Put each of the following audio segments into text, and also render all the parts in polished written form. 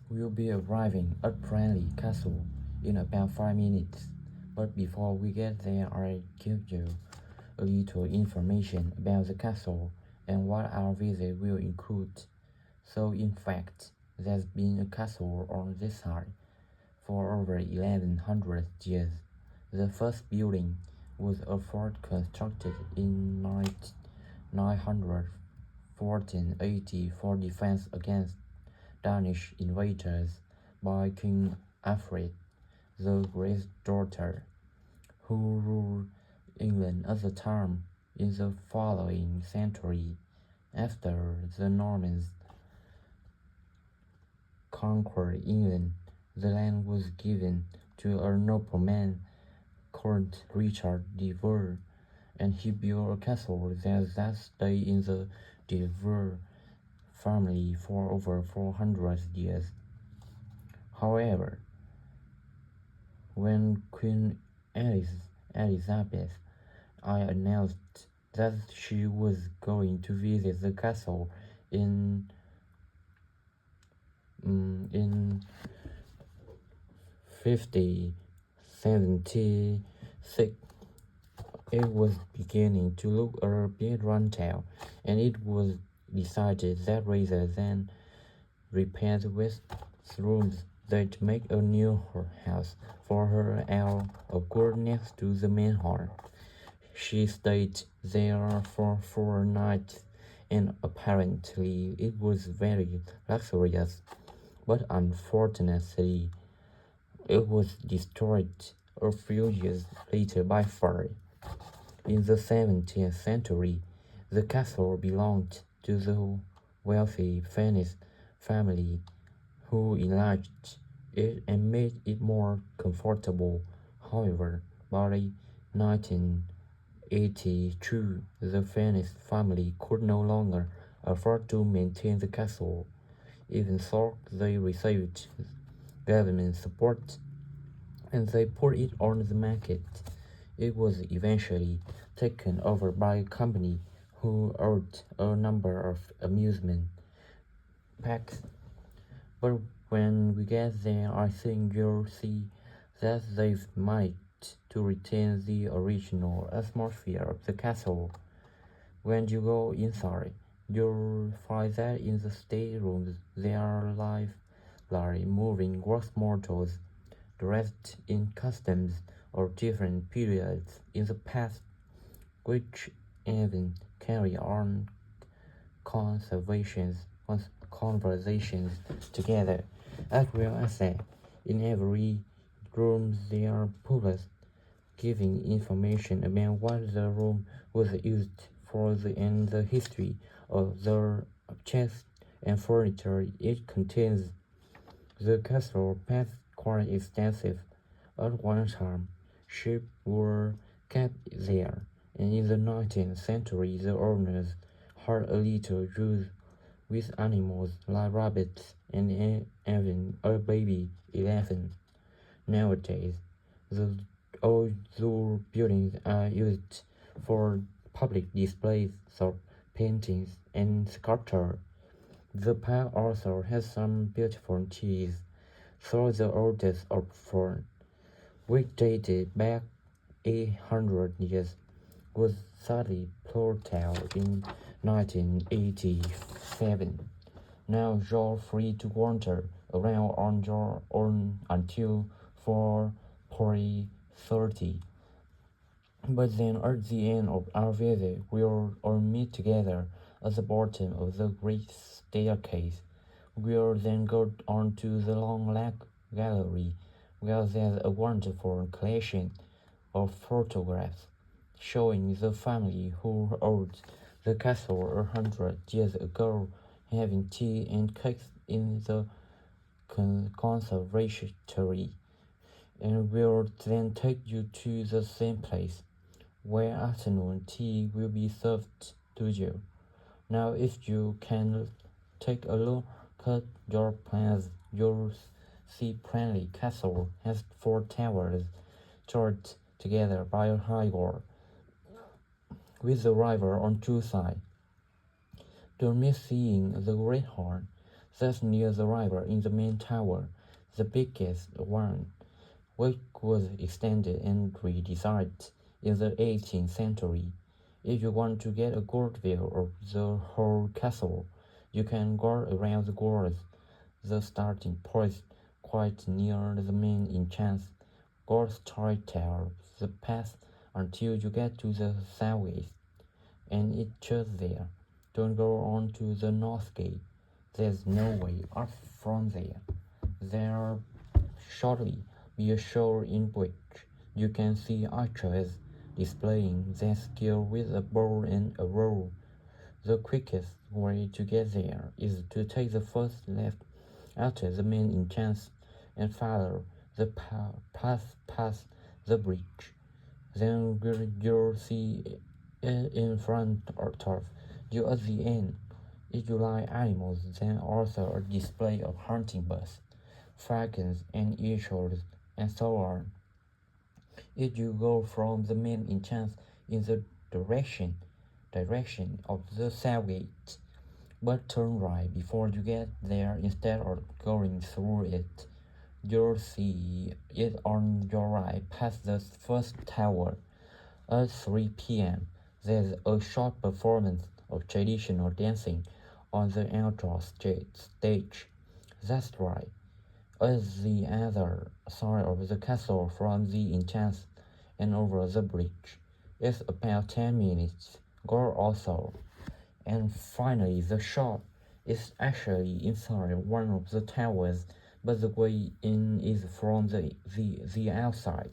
We'll be arriving at Friendly Castle in about 5 minutes. But before we get there, I'll give you a little information about the castle and what our visit will include. So, in fact, there's been a castle on this side for over 1100 years. The first building was a fort constructed in 914 AD for defense against Danish invaders by King Alfred the Great's daughter, who ruled England at the time. In the following century, after the Normans conquered England, the land was given to a nobleman called Richard de Burgh, and he built a castle that stayed in the de Burgh family for over 400 years. However, when Queen Elizabeth I announced that she was going to visit the castle in 1576, it was beginning to look a bit run down, and it was decided that rather than repair the west rooms, they'd make a new house for her out of court next to the main hall. She stayed there for 4 nights, and apparently it was very luxurious, but unfortunately it was destroyed a few years later by fire. In the 17th century, the castle belonged to the wealthy Venice family, who enlarged it and made it more comfortable. However, by 1982, the Venice family could no longer afford to maintain the castle, even though they received government support, and they put it on the market. It was eventually taken over by a company who owned a number of amusement parks. But when we get there, I think you'll see that they've managed to retain the original atmosphere of the castle. When you go inside, you'll find that in the staterooms there are lively moving wax models dressed in costumes of different periods in the past, which even carry on conversations together. As well as that, in every room there are pullets giving information about what the room was used for and the history of the objects and furniture it contains. The castle was quite extensive. At one time, sheep were kept there, and in the 19th century the owners had a little use with animals like rabbits and even a baby elephant. Nowadays, the old zoo buildings are used for public displays of paintings and sculpture. The park also has some beautiful trees, so the oldest of four, which dated back 800 years, was sadly pulled out in 1987. Now you're free to wander around on your own until 4:30. But then at the end of our visit, we'll all meet together at the bottom of the great staircase. We'll then go on to the long gallery, where there's a wonderful collection of photographs showing the family who owned the castle 100 years ago, having tea and cakes in the conservatory, and will then take you to the same place where afternoon tea will be served to you. Now, if you can take a look at your plans, you'll see Friendly Castle has 4 towers joined together by a high wall, with the river on 2 sides. Don't miss seeing the Great Hall. That's near the river in the main tower, the biggest one, which was extended and redesigned in the 18th century. If you want to get a good view of the whole castle, you can go around the grounds. The starting point, quite near the main entrance, goes straight down the path until you get to the southeast, and it just there. Don't go on to the north gate. There's no way up from there. There shortly be a show in which you can see archers displaying their skill with a bow and a roll. The quickest way to get there is to take the first left after the main entrance and follow the path past the bridge. Then you'll see it in front of you at the end. If you like animals, then also a display of hunting birds, falcons and eagles, and so on. If you go from the main entrance in the direction of the south gate, but turn right before you get there instead of going through it. You'll see it on your right past the first tower. At 3 p.m., there's a short performance of traditional dancing on the outdoor stage. That's right. At the other side of the castle from the entrance and over the bridge. It's about 10 minutes. Go also. And finally, the shop is actually inside one of the towers, but the way in is from the outside.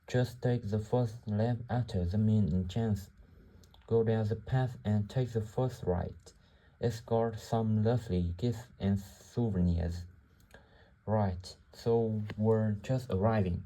Just take the first left after the main entrance. Go down the path and take the first right. It's got some lovely gifts and souvenirs. Right, so we're just arriving.